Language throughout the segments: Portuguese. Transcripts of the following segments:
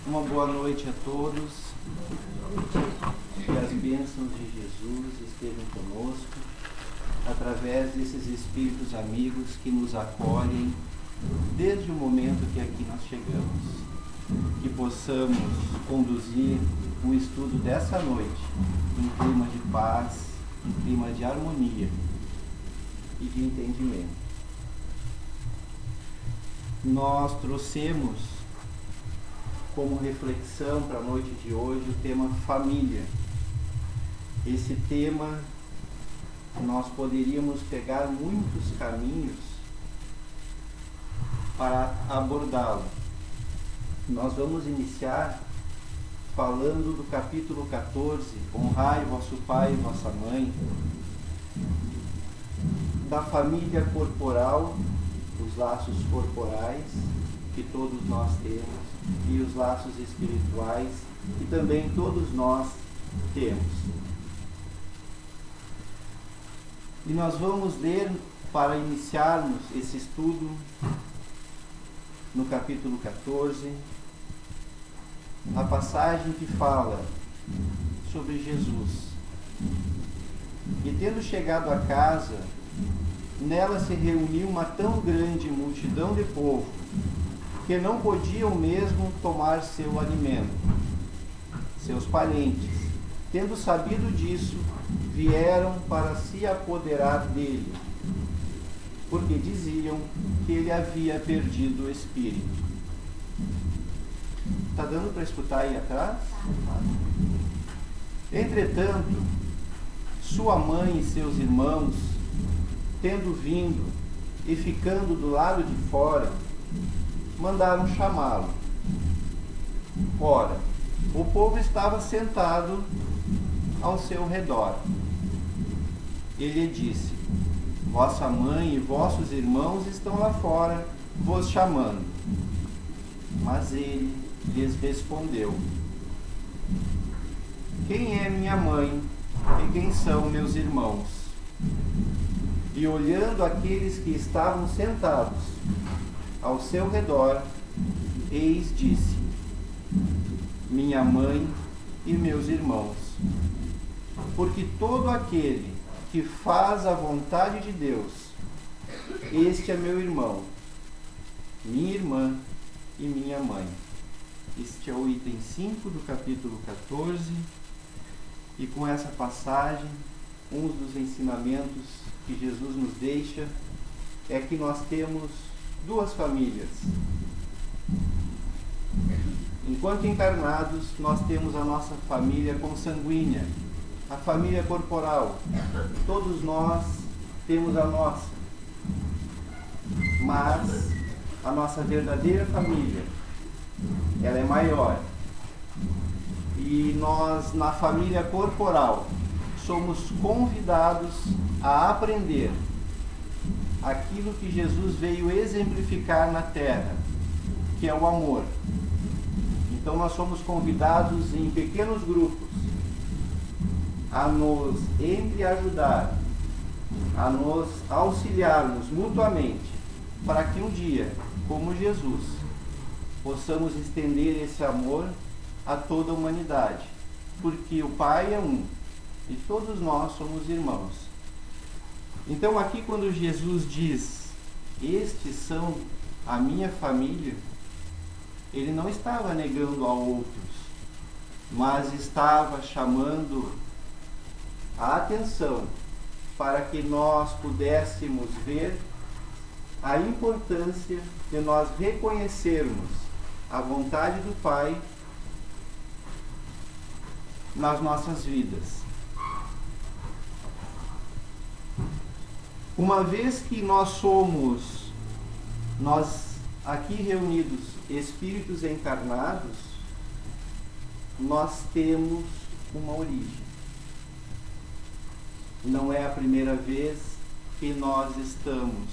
Uma boa noite a todos. Que as bênçãos de Jesus estejam conosco, através desses espíritos amigos que nos acolhem desde o momento que aqui nós chegamos. Que possamos conduzir o estudo dessa noite em clima de paz, em clima de harmonia e de entendimento. Nós trouxemos como reflexão para a noite de hoje o tema família. Esse tema, nós poderíamos pegar muitos caminhos para abordá-lo. Nós vamos iniciar falando do capítulo 14, honrai vosso pai e vossa mãe, da família corporal, os laços corporais que todos nós temos, e os laços espirituais que também todos nós temos. E nós vamos ler, para iniciarmos esse estudo, no capítulo 14, a passagem que fala sobre Jesus. E tendo chegado a casa, nela se reuniu uma tão grande multidão de povo, que não podiam mesmo tomar seu alimento. Seus parentes, tendo sabido disso, vieram para se apoderar dele, porque diziam que ele havia perdido o espírito. Está dando para escutar aí atrás? Entretanto, sua mãe e seus irmãos, tendo vindo e ficando do lado de fora, mandaram chamá-lo. Ora, o povo estava sentado ao seu redor. Ele disse: vossa mãe e vossos irmãos estão lá fora vos chamando. Mas ele lhes respondeu: quem é minha mãe e quem são meus irmãos? E olhando aqueles que estavam sentados ao seu redor, eis disse: minha mãe e meus irmãos. Porque todo aquele que faz a vontade de Deus, este é meu irmão, minha irmã e minha mãe. Este é o item 5 do capítulo 14. E com essa passagem, um dos ensinamentos que Jesus nos deixa é que nós temos duas famílias. Enquanto encarnados, nós temos a nossa família consanguínea, a família corporal. Todos nós temos a nossa. Mas a nossa verdadeira família, ela é maior. E nós, na família corporal, somos convidados a aprender aquilo que Jesus veio exemplificar na terra, que é o amor. Então nós somos convidados em pequenos grupos a nos entreajudar, a nos auxiliarmos mutuamente, para que um dia, como Jesus, possamos estender esse amor a toda a humanidade, porque o Pai é um e todos nós somos irmãos. Então aqui, quando Jesus diz: estes são a minha família, ele não estava negando a outros, mas estava chamando a atenção para que nós pudéssemos ver a importância de nós reconhecermos a vontade do Pai nas nossas vidas. Uma vez que nós aqui reunidos, espíritos encarnados, nós temos uma origem. Não é a primeira vez que nós estamos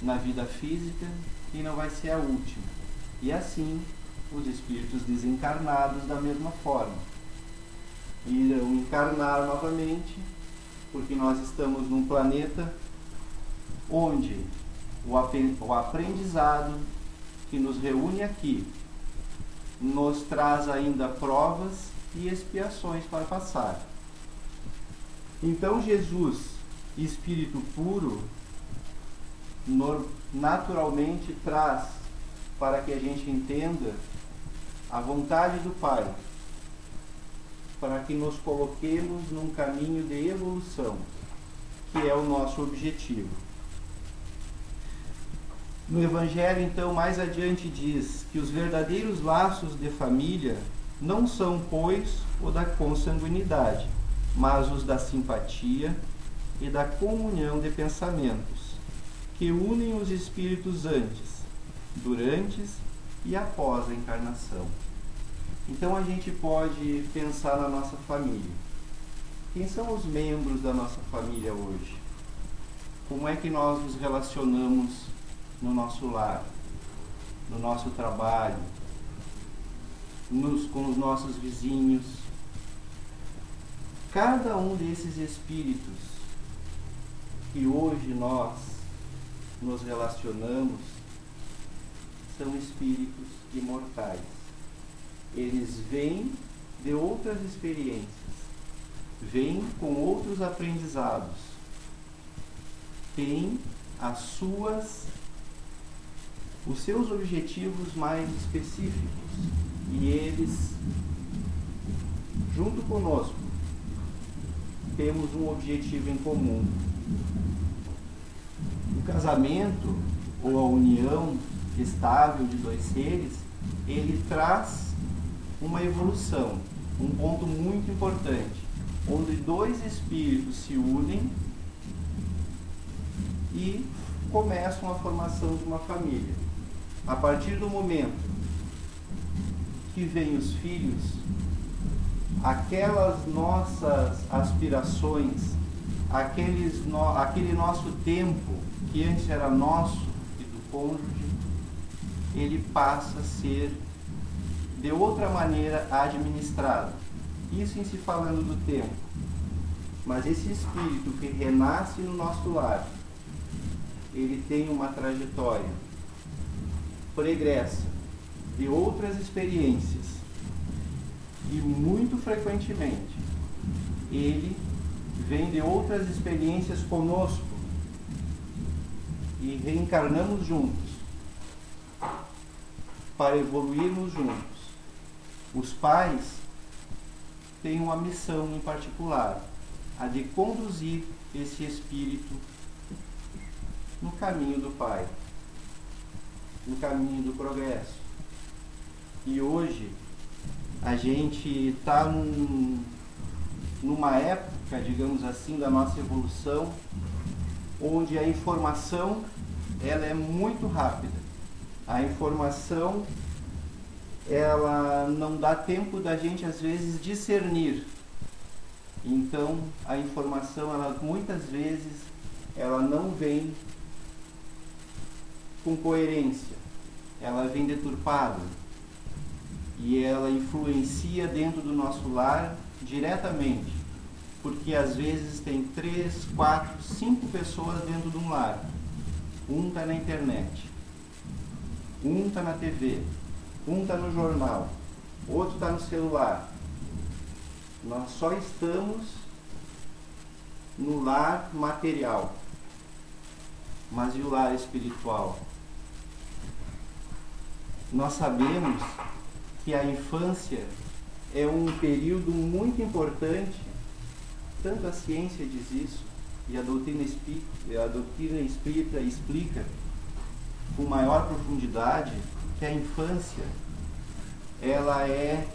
na vida física e não vai ser a última. E assim, os espíritos desencarnados da mesma forma irão encarnar novamente, porque nós estamos num planeta onde o aprendizado que nos reúne aqui nos traz ainda provas e expiações para passar. Então Jesus, Espírito puro, naturalmente traz para que a gente entenda a vontade do Pai, para que nos coloquemos num caminho de evolução, que é o nosso objetivo. No Evangelho, então, mais adiante diz que os verdadeiros laços de família não são, pois, o da consanguinidade, mas os da simpatia e da comunhão de pensamentos, que unem os espíritos antes, durante e após a encarnação. Então a gente pode pensar na nossa família. Quem são os membros da nossa família hoje? Como é que nós nos relacionamos no nosso lar, no nosso trabalho, com os nossos vizinhos? Cada um desses espíritos que hoje nós nos relacionamos são espíritos imortais. Eles vêm de outras experiências, vêm com outros aprendizados, têm os seus objetivos mais específicos, e eles, junto conosco, temos um objetivo em comum. O casamento, ou a união estável de dois seres, ele traz uma evolução, um ponto muito importante, onde dois espíritos se unem e começam a formação de uma família. A partir do momento que vêm os filhos, aquelas nossas aspirações, aquele nosso tempo que antes era nosso e do cônjuge, ele passa a ser de outra maneira administrado. Isso em se falando do tempo. Mas esse espírito que renasce no nosso lar, ele tem uma trajetória pregressa de outras experiências, e muito frequentemente ele vem de outras experiências conosco e reencarnamos juntos para evoluirmos juntos. Os pais têm uma missão em particular, a de conduzir esse espírito no caminho do Pai, no caminho do progresso. E hoje a gente está numa época, digamos assim, da nossa evolução, onde a informação ela é muito rápida. A informação ela não dá tempo da gente às vezes discernir. Então a informação ela muitas vezes ela não vem com coerência, ela vem deturpada e ela influencia dentro do nosso lar diretamente, porque às vezes tem 3, 4, 5 pessoas dentro de um lar. Um está na internet, um está na TV, um está no jornal, outro está no celular. Nós só estamos no lar material, mas e o lar espiritual? Nós sabemos que a infância é um período muito importante, tanto a ciência diz isso, e a doutrina espírita explica com maior profundidade que a infância ela é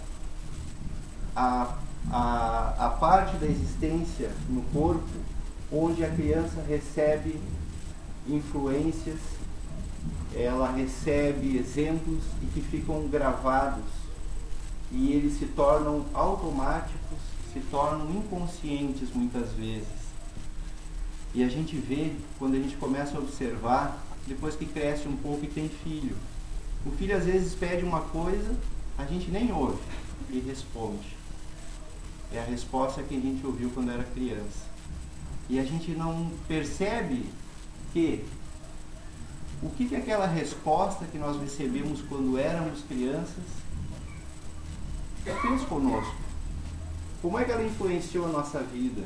a parte da existência no corpo onde a criança recebe influências, ela recebe exemplos e que ficam gravados, e eles se tornam automáticos, se tornam inconscientes muitas vezes. E a gente vê, quando a gente começa a observar, depois que cresce um pouco e tem filho. O filho às vezes pede uma coisa, a gente nem ouve e responde. É a resposta que a gente ouviu quando era criança. E a gente não percebe que o que aquela resposta que nós recebemos quando éramos crianças fez conosco. Como é que ela influenciou a nossa vida?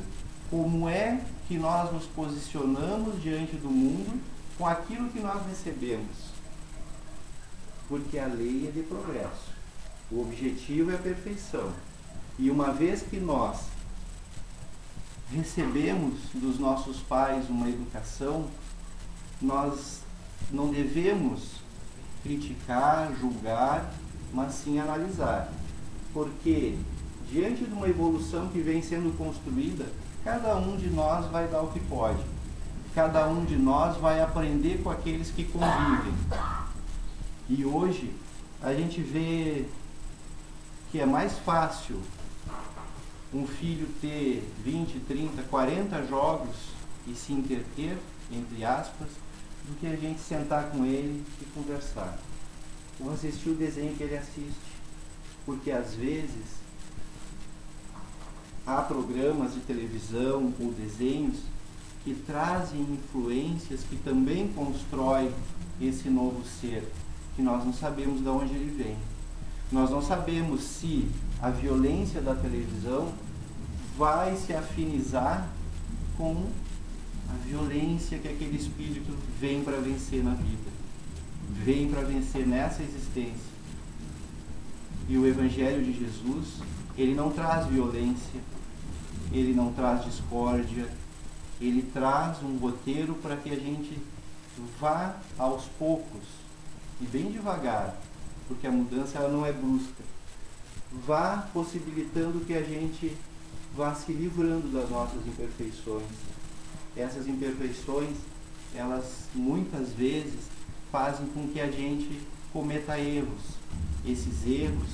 Como é que nós nos posicionamos diante do mundo com aquilo que nós recebemos? Porque a lei é de progresso. O objetivo é a perfeição. E uma vez que nós recebemos dos nossos pais uma educação, nós não devemos criticar, julgar, mas sim analisar. Porque diante de uma evolução que vem sendo construída, cada um de nós vai dar o que pode. Cada um de nós vai aprender com aqueles que convivem. E hoje a gente vê que é mais fácil um filho ter 20, 30, 40 jogos e se entreter, entre aspas, do que a gente sentar com ele e conversar. Ou assistir o desenho que ele assiste. Porque às vezes há programas de televisão ou desenhos que trazem influências que também constroem esse novo ser, que nós não sabemos de onde ele vem. Nós não sabemos se a violência da televisão vai se afinizar com a violência que aquele espírito vem para vencer na vida, vem para vencer nessa existência. E o Evangelho de Jesus, ele não traz violência, ele não traz discórdia, ele traz um roteiro para que a gente vá aos poucos e bem devagar, porque a mudança ela não é brusca, vá possibilitando que a gente vá se livrando das nossas imperfeições. Essas imperfeições, elas muitas vezes fazem com que a gente cometa erros. Esses erros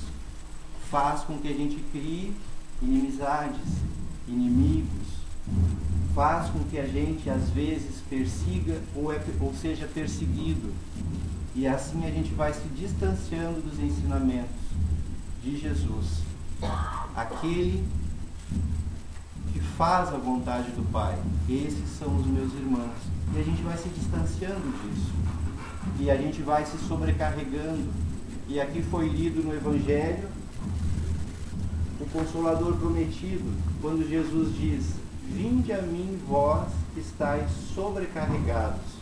faz com que a gente crie inimizades, inimigos, faz com que a gente às vezes persiga ou seja perseguido. E assim a gente vai se distanciando dos ensinamentos de Jesus, aquele que faz a vontade do Pai. Esses são os meus irmãos. E a gente vai se distanciando disso. E a gente vai se sobrecarregando. E aqui foi lido no Evangelho o Consolador prometido, quando Jesus diz: vinde a mim vós que estáis sobrecarregados.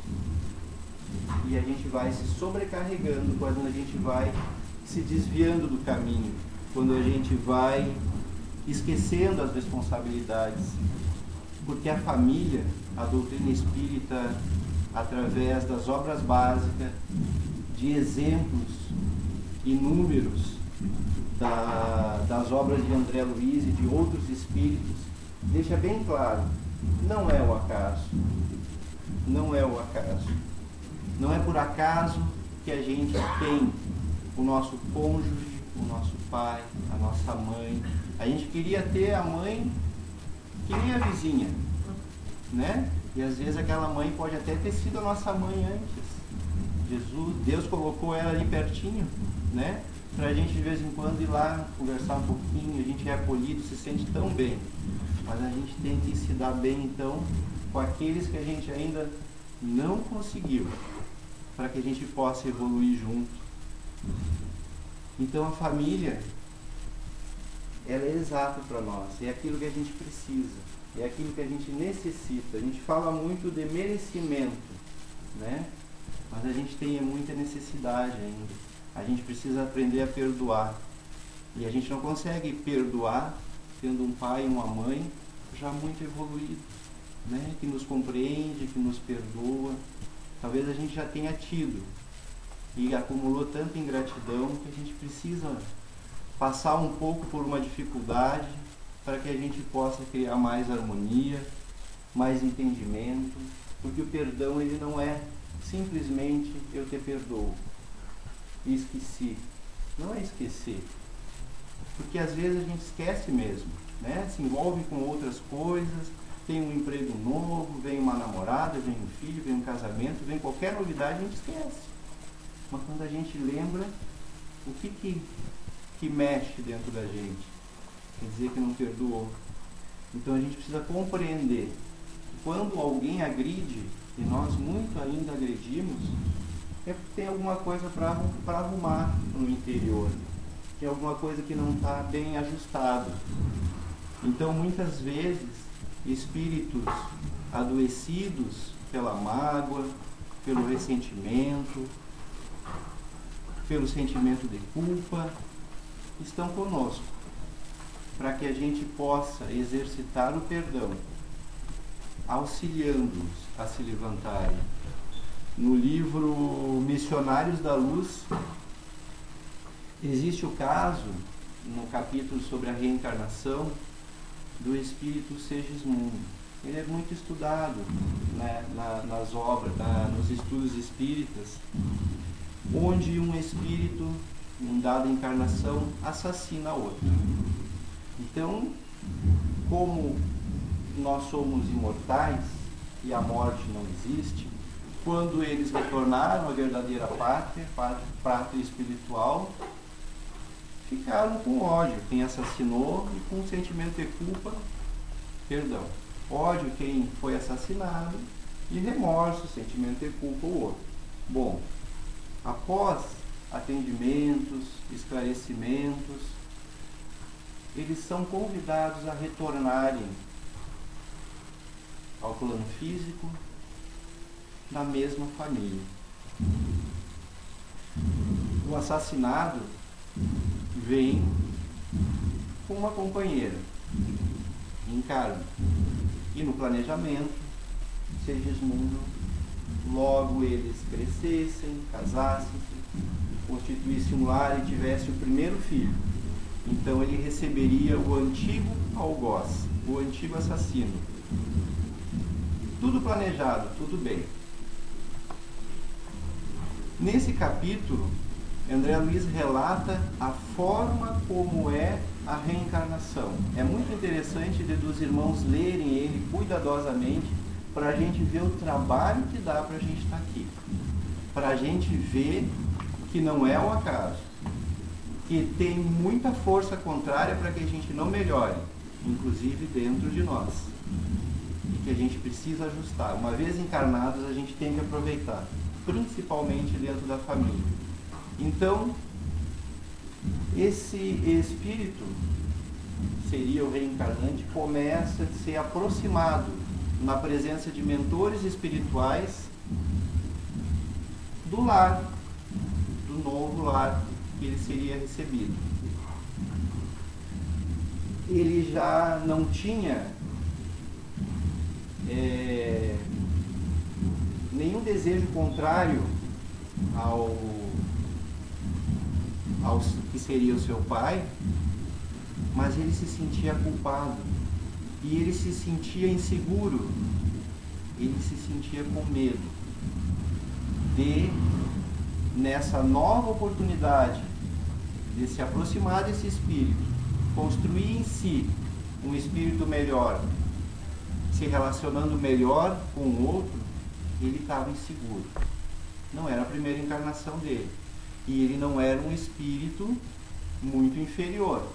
E a gente vai se sobrecarregando quando a gente vai se desviando do caminho, quando a gente vai esquecendo as responsabilidades. Porque a família, a doutrina espírita, através das obras básicas, de exemplos inúmeros das obras de André Luiz e de outros espíritos, deixa bem claro, não é o acaso. Não é o acaso. Não é por acaso que a gente tem o nosso cônjuge, o nosso pai, a nossa mãe. A gente queria ter a mãe que nem a vizinha, né? E às vezes aquela mãe pode até ter sido a nossa mãe antes. Deus colocou ela ali pertinho, né? Pra gente de vez em quando ir lá, conversar um pouquinho, a gente é acolhido, se sente tão bem. Mas a gente tem que se dar bem então com aqueles que a gente ainda não conseguiu, para que a gente possa evoluir junto. Então a família, ela é exata para nós, é aquilo que a gente precisa, é aquilo que a gente necessita. A gente fala muito de merecimento, né? Mas a gente tem muita necessidade ainda. A gente precisa aprender a perdoar. E a gente não consegue perdoar tendo um pai e uma mãe já muito evoluído, né? Que nos compreende, que nos perdoa. Talvez a gente já tenha tido e acumulou tanta ingratidão que a gente precisa passar um pouco por uma dificuldade para que a gente possa criar mais harmonia, mais entendimento, porque o perdão ele não é simplesmente eu te perdoo e esqueci. Não é esquecer, porque às vezes a gente esquece mesmo, né? Se envolve com outras coisas, tem um emprego novo, vem uma namorada, vem um filho, vem um casamento, vem qualquer novidade, a gente esquece. Mas quando a gente lembra, o que mexe dentro da gente? Quer dizer que não perdoou. Então a gente precisa compreender que quando alguém agride, e nós muito ainda agredimos, é porque tem alguma coisa para arrumar no interior. tem alguma coisa que não está bem ajustado. Então, muitas vezes, espíritos adoecidos pela mágoa, pelo ressentimento, pelo sentimento de culpa, estão conosco, para que a gente possa exercitar o perdão, auxiliando-os a se levantarem. No livro Missionários da Luz, existe o caso, no capítulo sobre a reencarnação, do espírito Segismundo. Ele é muito estudado, né, nas obras, nos estudos espíritas, onde um espírito, em dada encarnação, assassina outro. Então, como nós somos imortais e a morte não existe, quando eles retornaram à verdadeira pátria espiritual, ficaram com ódio quem assassinou e com sentimento de culpa, perdão. Ódio quem foi assassinado e remorso, sentimento de culpa o outro. Bom, após atendimentos, esclarecimentos, eles são convidados a retornarem ao plano físico na mesma família. O assassinado vem com uma companheira, encarna. E no planejamento, Segismundo, logo eles crescessem, casassem, constituíssem um lar e tivesse o primeiro filho. Então ele receberia o antigo algoz, o antigo assassino. Tudo planejado, tudo bem. Nesse capítulo, André Luiz relata a forma como é a reencarnação. É muito interessante dos irmãos lerem ele cuidadosamente para a gente ver o trabalho que dá para a gente estar aqui. Para a gente ver que não é um acaso, que tem muita força contrária para que a gente não melhore, inclusive dentro de nós. E que a gente precisa ajustar. Uma vez encarnados, a gente tem que aproveitar, principalmente dentro da família. Então, esse espírito, seria o reencarnante, começa a ser aproximado na presença de mentores espirituais do lar, do novo lar que ele seria recebido. Ele já não tinha nenhum desejo contrário ao que seria o seu pai, mas ele se sentia culpado e ele se sentia inseguro, ele se sentia com medo de, nessa nova oportunidade de se aproximar desse espírito, construir em si um espírito melhor, se relacionando melhor com o outro, ele estava inseguro. Não era a primeira encarnação dele. E ele não era um espírito muito inferior,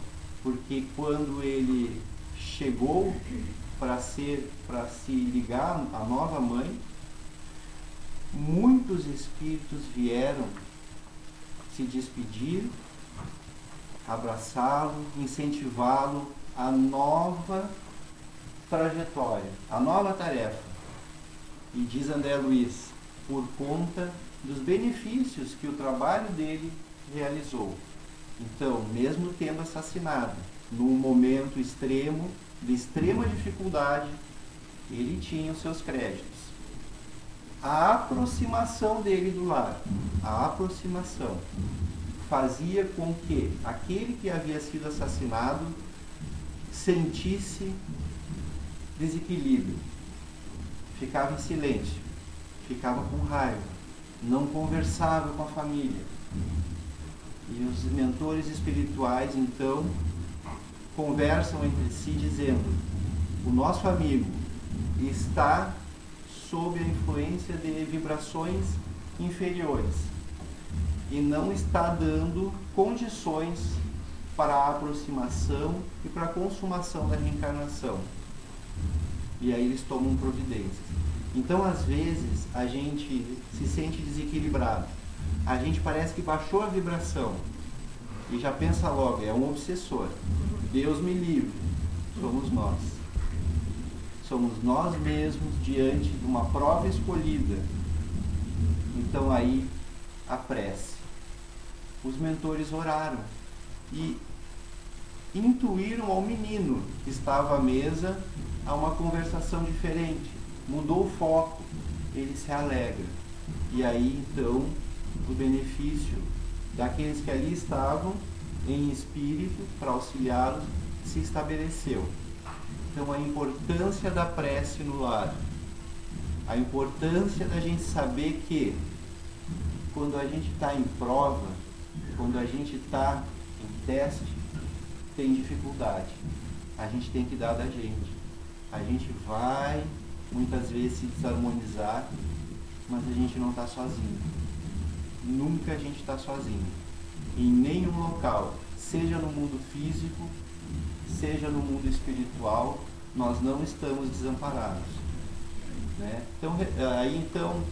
porque quando ele chegou para se ligar à nova mãe, muitos espíritos vieram se despedir, abraçá-lo, incentivá-lo à nova trajetória, à nova tarefa. E diz André Luiz, por conta dos benefícios que o trabalho dele realizou. Então, mesmo tendo assassinado, num momento extremo, de extrema dificuldade, ele tinha os seus créditos. A aproximação dele do lar, a aproximação, fazia com que aquele que havia sido assassinado sentisse desequilíbrio, ficava em silêncio, ficava com raiva, não conversava com a família. E os mentores espirituais, então, conversam entre si dizendo: o nosso amigo está sob a influência de vibrações inferiores e não está dando condições para a aproximação e para a consumação da reencarnação. E aí eles tomam providências. Então, às vezes, a gente se sente desequilibrado. A gente parece que baixou a vibração. e já pensa logo, é um obsessor. Deus me livre. Somos nós. Somos nós mesmos diante de uma prova escolhida. Então aí a prece. Os mentores oraram e intuíram ao menino que estava à mesa a uma conversação diferente. Mudou o foco. Ele se alegra. E aí então o benefício daqueles que ali estavam em espírito para auxiliá-los se estabeleceu. Então a importância da prece no lar, a importância da gente saber que quando a gente está em prova, quando a gente está em teste, tem dificuldade. A gente tem que dar da gente. A gente vai muitas vezes se desarmonizar, mas a gente não está sozinho. Nunca a gente está sozinho. Em nenhum local, seja no mundo físico, seja no mundo espiritual, nós não estamos desamparados. Né? Então,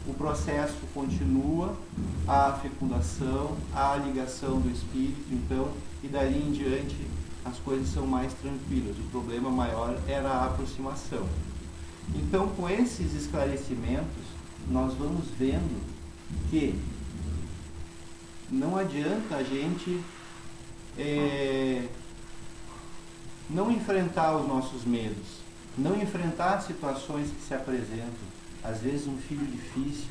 o processo continua, a fecundação, a ligação do espírito, então, e dali em diante as coisas são mais tranquilas. O problema maior era a aproximação. Então, com esses esclarecimentos, nós vamos vendo que não adianta a gente não enfrentar os nossos medos, não enfrentar situações que se apresentam. Às vezes um filho difícil,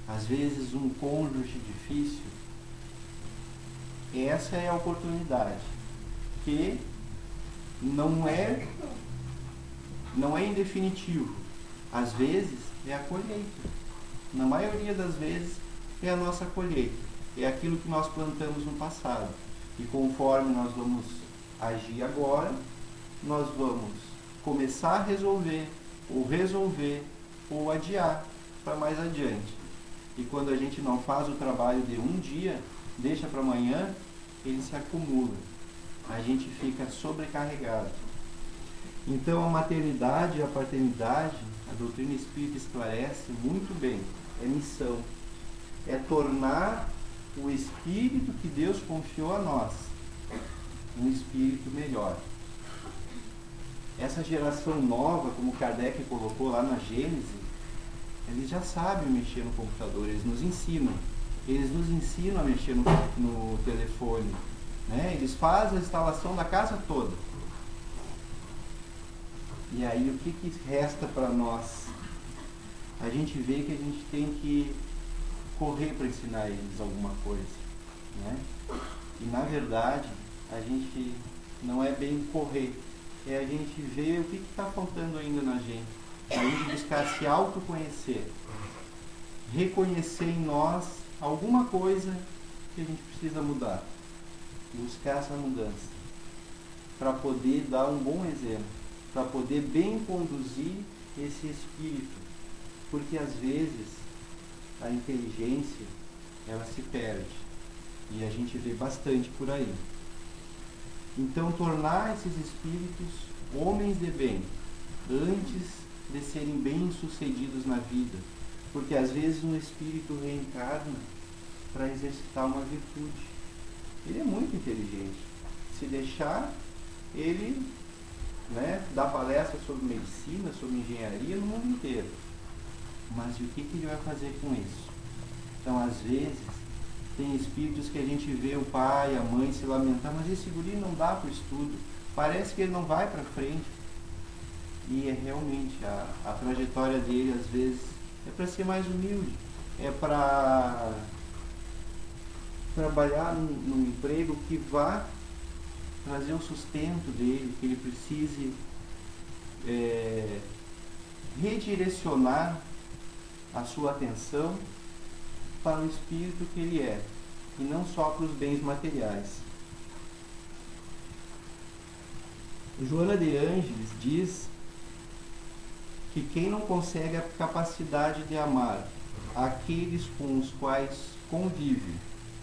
às vezes um cônjuge difícil. Essa é a oportunidade, que não é em definitivo. Às vezes é a colheita. Na maioria das vezes é a nossa colheita. É aquilo que nós plantamos no passado. E conforme nós vamos agir agora, nós vamos começar a resolver ou adiar para mais adiante. E quando a gente não faz o trabalho de um dia, deixa para amanhã, ele se acumula. A gente fica sobrecarregado. Então a maternidade e a paternidade, a doutrina espírita esclarece muito bem. É missão. É tornar o espírito que Deus confiou a nós um espírito melhor. Essa geração nova, como Kardec colocou lá na Gênese, eles já sabem mexer no computador, eles nos ensinam. Eles nos ensinam a mexer no telefone. Né? Eles fazem a instalação da casa toda. E aí o que resta para nós? A gente vê que a gente tem que correr para ensinar eles alguma coisa. Né? E na verdade, a gente não é bem correr. É a gente ver o que está faltando ainda na gente. A gente buscar se autoconhecer. Reconhecer em nós alguma coisa que a gente precisa mudar. Buscar essa mudança. Para poder dar um bom exemplo. Para poder bem conduzir esse espírito. Porque às vezes a inteligência ela se perde. E a gente vê bastante por aí. Então, tornar esses espíritos homens de bem, antes de serem bem-sucedidos na vida. Porque às vezes um espírito reencarna para exercitar uma virtude. Ele é muito inteligente. Se deixar, ele dá palestra sobre medicina, sobre engenharia no mundo inteiro. Mas e o que ele vai fazer com isso? Então, às vezes, tem espíritos que a gente vê o pai, a mãe se lamentar, mas esse guri não dá para o estudo, parece que ele não vai para frente. E é realmente, a trajetória dele às vezes é para ser mais humilde, é para trabalhar num emprego que vá trazer o sustento dele, que ele precise redirecionar a sua atenção para o espírito que ele é, e não só para os bens materiais. Joana de Ângeles diz que quem não consegue a capacidade de amar aqueles com os quais convive,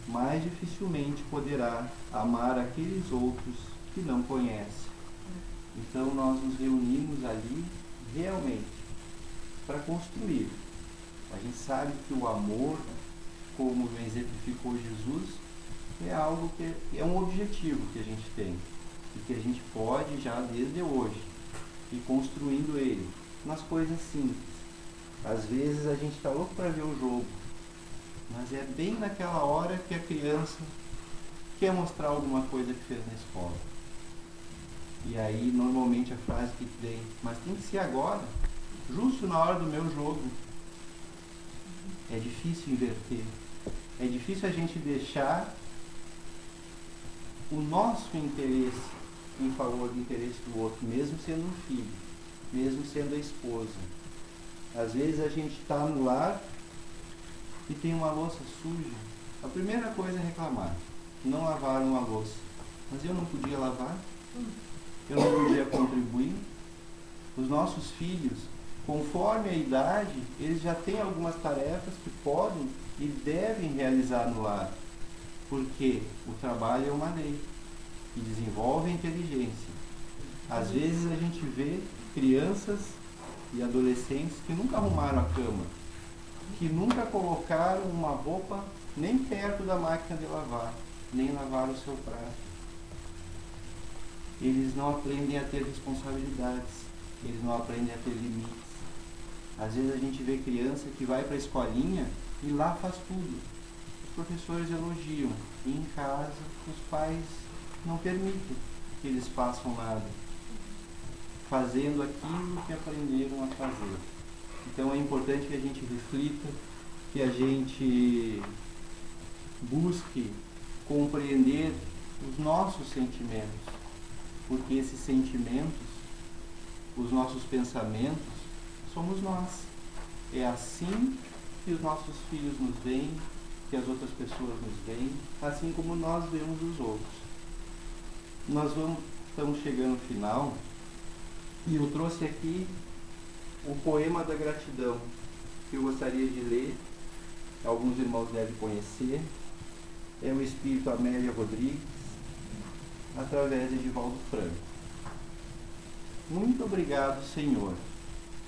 mais dificilmente poderá amar aqueles outros que não conhece. Então nós nos reunimos ali realmente para construir. A gente sabe que o amor, como exemplificou Jesus, é algo que é um objetivo que a gente tem e que a gente pode já desde hoje ir construindo ele nas coisas simples. Às vezes a gente está louco para ver o jogo, mas é bem naquela hora que a criança quer mostrar alguma coisa que fez na escola. E aí normalmente a frase que vem, mas tem que ser agora, justo na hora do meu jogo. É difícil inverter. É difícil a gente deixar o nosso interesse em favor do interesse do outro, mesmo sendo um filho, mesmo sendo a esposa. Às vezes a gente está no lar e tem uma louça suja. A primeira coisa é reclamar. Não lavaram a louça. Mas eu não podia lavar? Eu não podia contribuir? Os nossos filhos, conforme a idade, eles já têm algumas tarefas que podem e devem realizar no lar. Porque o trabalho é uma lei que desenvolve a inteligência. Às vezes a gente vê crianças e adolescentes que nunca arrumaram a cama, que nunca colocaram uma roupa nem perto da máquina de lavar, nem lavaram o seu prato. Eles não aprendem a ter responsabilidades, eles não aprendem a ter limites. Às vezes a gente vê criança que vai para a escolinha e lá faz tudo. Os professores elogiam e em casa os pais não permitem que eles façam nada, fazendo aquilo que aprenderam a fazer. Então é importante que a gente reflita, que a gente busque compreender os nossos sentimentos, porque esses sentimentos, os nossos pensamentos, somos nós. É assim que os nossos filhos nos veem, que as outras pessoas nos veem, assim como nós vemos os outros. Estamos chegando ao final e eu trouxe aqui o poema da gratidão que eu gostaria de ler. Alguns irmãos devem conhecer. É o espírito Amélia Rodrigues, através de Edivaldo Franco. Muito obrigado, Senhor.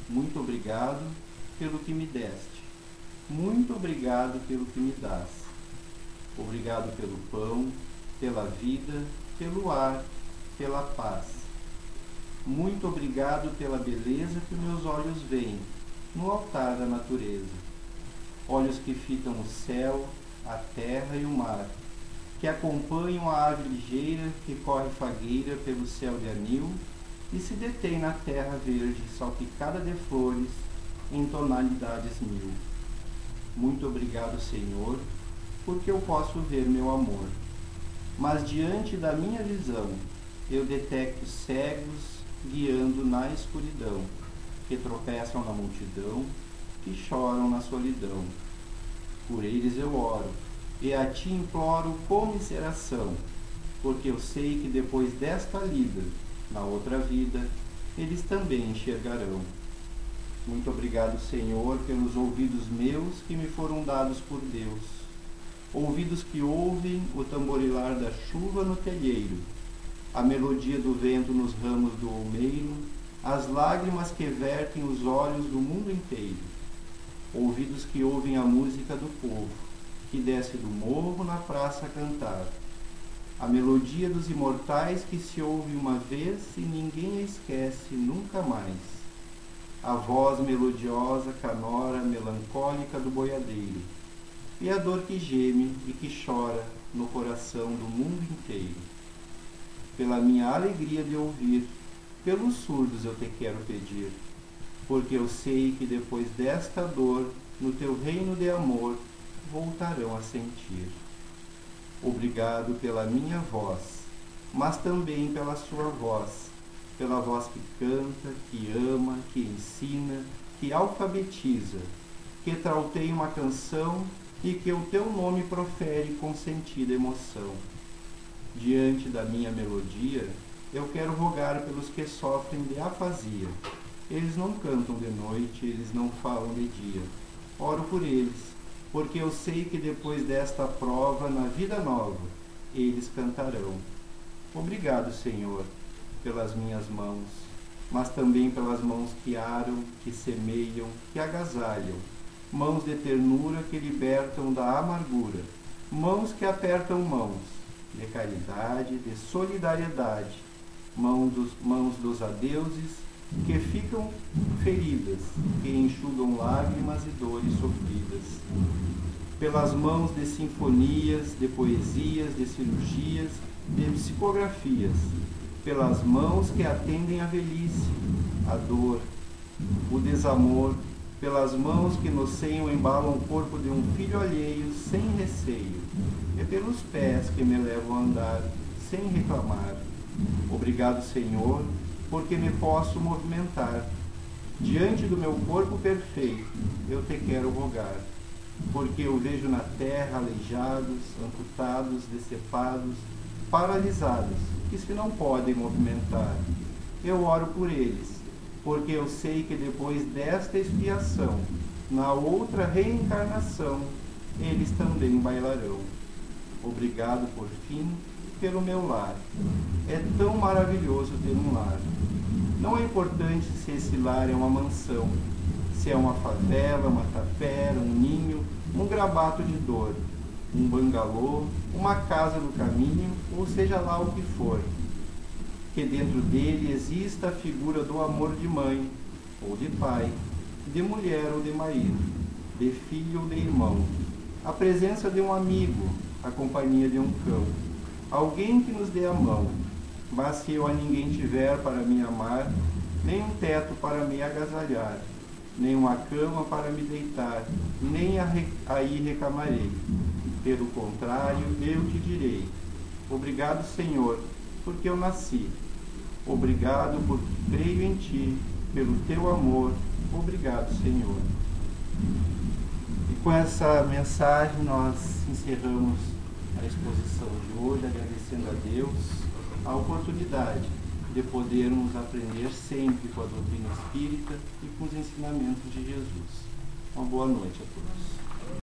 Muito obrigado pelo que me deste. Muito obrigado pelo que me dás. Obrigado pelo pão, pela vida, pelo ar, pela paz. Muito obrigado pela beleza que meus olhos veem no altar da natureza. Olhos que fitam o céu, a terra e o mar, que acompanham a ave ligeira que corre fagueira pelo céu de anil e se detém na terra verde salpicada de flores em tonalidades mil. Muito obrigado, Senhor, porque eu posso ver meu amor. Mas diante da minha visão, eu detecto cegos guiando na escuridão, que tropeçam na multidão, que choram na solidão. Por eles eu oro, e a ti imploro comiseração, porque eu sei que depois desta lida, na outra vida, eles também enxergarão. Muito obrigado, Senhor, pelos ouvidos meus que me foram dados por Deus. Ouvidos que ouvem o tamborilar da chuva no telheiro, a melodia do vento nos ramos do olmeiro, as lágrimas que vertem os olhos do mundo inteiro. Ouvidos que ouvem a música do povo, que desce do morro na praça a cantar. A melodia dos imortais que se ouve uma vez e ninguém a esquece nunca mais. A voz melodiosa, canora, melancólica do boiadeiro. E a dor que geme e que chora no coração do mundo inteiro. Pela minha alegria de ouvir, pelos surdos eu te quero pedir, porque eu sei que depois desta dor, no teu reino de amor, voltarão a sentir. Obrigado pela minha voz, mas também pela sua voz, pela voz que canta, que ama, que ensina, que alfabetiza, que trauteia uma canção e que o teu nome profere com sentida emoção. Diante da minha melodia, eu quero rogar pelos que sofrem de afasia. Eles não cantam de noite, eles não falam de dia. Oro por eles, porque eu sei que depois desta prova, na vida nova, eles cantarão. Obrigado, Senhor, pelas minhas mãos, mas também pelas mãos que aram, que semeiam, que agasalham, mãos de ternura que libertam da amargura, mãos que apertam mãos, de caridade, de solidariedade, mãos dos adeuses que ficam feridas, que enxugam lágrimas e dores sofridas, pelas mãos de sinfonias, de poesias, de cirurgias, de psicografias, pelas mãos que atendem a velhice, a dor, o desamor, pelas mãos que no seio embalam o corpo de um filho alheio sem receio, e pelos pés que me levam a andar sem reclamar. Obrigado, Senhor, porque me posso movimentar. Diante do meu corpo perfeito, eu te quero rogar, porque eu vejo na terra aleijados, amputados, decepados, paralisados, que se não podem movimentar. Eu oro por eles, porque eu sei que depois desta expiação, na outra reencarnação, eles também bailarão. Obrigado, por fim, pelo meu lar. É tão maravilhoso ter um lar. Não é importante se esse lar é uma mansão, se é uma favela, uma tapera, um ninho, um grabato de dor, um bangalô, uma casa no caminho, ou seja lá o que for. Que dentro dele exista a figura do amor de mãe ou de pai, de mulher ou de marido, de filho ou de irmão, a presença de um amigo, a companhia de um cão, alguém que nos dê a mão. Mas se eu a ninguém tiver para me amar, nem um teto para me agasalhar, nem uma cama para me deitar, nem aí recamarei. Pelo contrário, eu te direi: obrigado, Senhor, porque eu nasci. Obrigado porque creio em ti, pelo teu amor. Obrigado, Senhor. E com essa mensagem nós encerramos a exposição de hoje, agradecendo a Deus a oportunidade de podermos aprender sempre com a doutrina espírita e com os ensinamentos de Jesus. Uma boa noite a todos.